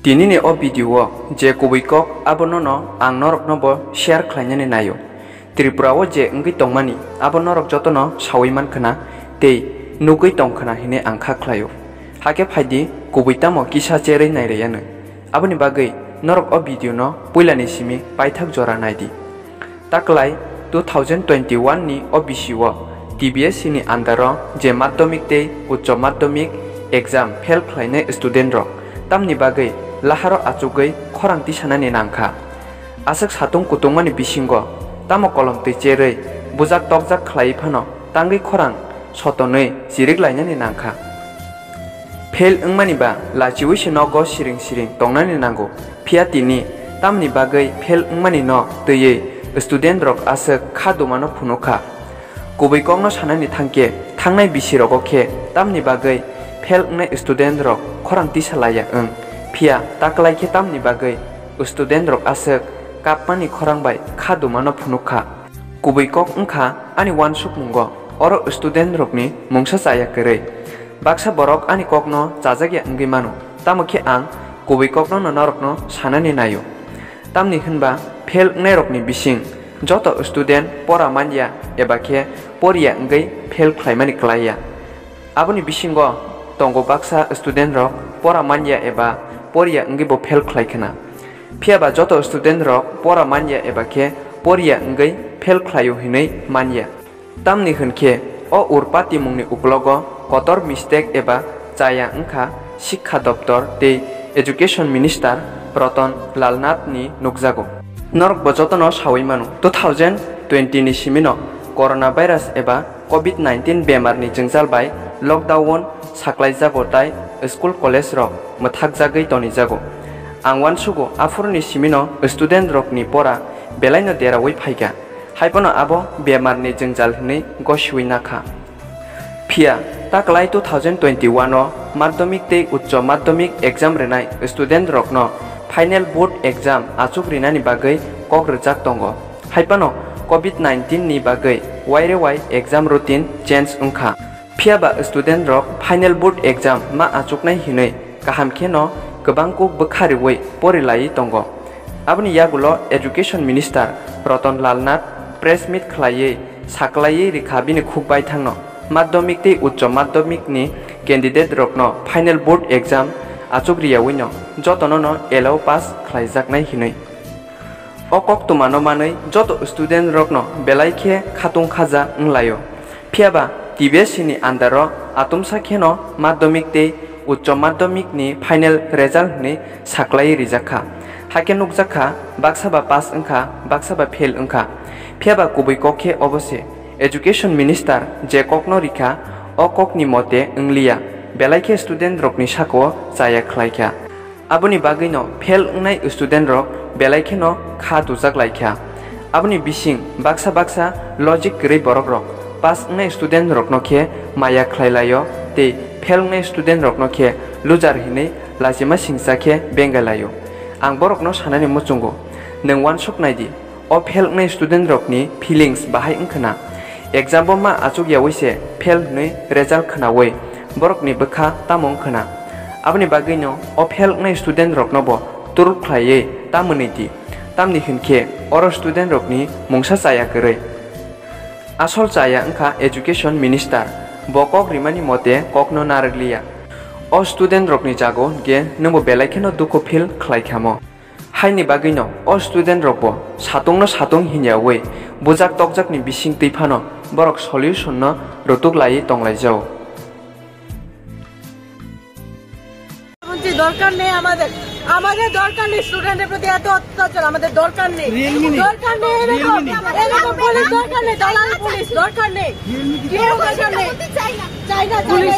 Dinini o video je kubikok abono no ang norok no bo share khlainani nayo. Tripura o je ngi tongmani abo norok joto no sawiman khana tei nugui tongkhana hine angkha khlayo. Hake phaidi kubita mo kisa cherei naireyano. Aboni bagai norok o video no puilani simi paithak jora naidi. Taklai 2021 ni o bisiwo TBS ni andaro je madhyamik tei uccho madhyamik exam fail khlainai student rok tamni bagai laharo achugai khorang tisanani nangkha asek satung kutungmani bisingo tamo kolom tei cherei bujak tokjak khlai phano tangi khorang sotonei jirik lainani nangkha fail wngmani ba lachiwi sino go siring siring tongnani nango phia tini tamni bagai fail wngmani no tei student rok asek khadumano phunukha kubikok no sanani thangke thangnai bisirogo khe tamni bagai fail ungnai student rok khorang tisalaya ong phia taklai khe tamni bagai student rok asek kapmani khorang bai khadumano phunukha kubikok ongkha ani wansuk mungo oro student rokni mungsa chaya korei baksa borok ani kokno chajagya ongui mano tamokhe ang kubikok no norok no sanani nayo tamni hinba fail ungnai rokni bising joto student pora manya eba khe poriya ongui fail khlaimani klaiya aboni bisingo tongo baksa student rok pora manya eba poriya ongui bo fail khlaikhana phiaba joto student rok pora manya eba khe poriya ongui fail khlaio hinai manya tamni hinkhe o urpati mungni uklogo kotor mistake eba chaya ongkha शिक्षा दप्तर tei education minister Ratan Lal Nath ni nukjago norok bo jotono sawi mano 2020 ni simino coronavirus eba covid-19 bemar ni jengjal bai lockdown saklaijago tai school college rok mthakjagui tonijago angwan sugo afurni simino student rok ni pora belaino derawui phaiga haipono abo bemar ni jengjal hinai gosui nakha phia taklai 2021 o madhyamik tei uccho madhyamik exam renai student rok no final board exam achuk rinani bagai kok rejak tongo haipano covid-19 ni bagai waire wai exam routine change ongkha phiaba student rok final board exam ma achuknai hinai kaham kheno gobangko bkhariwai porilai tongo aboni yagulo education minister Ratan Lal Nath press meet khlaiye saklaiye rikhabini khukbai thangno madhyamik tei uccho madhyamik ni candidate rokno final board exam achukriyaoino jotono no allow pass khlaijaknai hinai okok tumano manai joto student rokno belaikhe khatung khaja onglaio phiaba TBS ni andaro atumsa kheno madhyamik tei uccho madhyamik ni final result ni saklai rijakha hake nukjakha baksaba pass ongkha baksaba fail ongkha phiaba kubikok khe obose education minister je kokno rikha okok ni mote ongliya belaikhe student rokni sako chaya khlaikha aboni bagui no fail ongnai student rok belaikhe no kha tujak laikha aboni bising baksa baksa logic rei borok rok pass ongnai student rokno khe maya khlailayo tei fail ongnai student rokno khe loser hinai lajima singsa khe bengalayo ang borokno sanani muchungo nengwan soknaidi o fail ongnai student rokni feelings bahai ongkhana exam bo ma achuk yaoise fail nei result khnaoi borokni bkha tamong khana aboni bagui no o fail ongnai student rokno bo turuk khlaiye tamoni di tamni hinkhe oro student rokni mungsa chaya korei asol chaya ongkha education minister bokok rimani mote kokno narliya o student rokni jago ge nungbo belaikhe dukho feel khlaikhamo haini bagui no o student rokbo satung hinyaoi bujak tokjak ni bising teiphano borok solution no rotuk lai tonglaijao দরকার নেই আমাদের দরকার নেই স্টুডেন্টের প্রতি এত অত্যাচার আমাদের দরকার নেই এরকম পুলিশ দরকার নেই দালাল পুলিশ দরকার নেই চাই না পুলিশ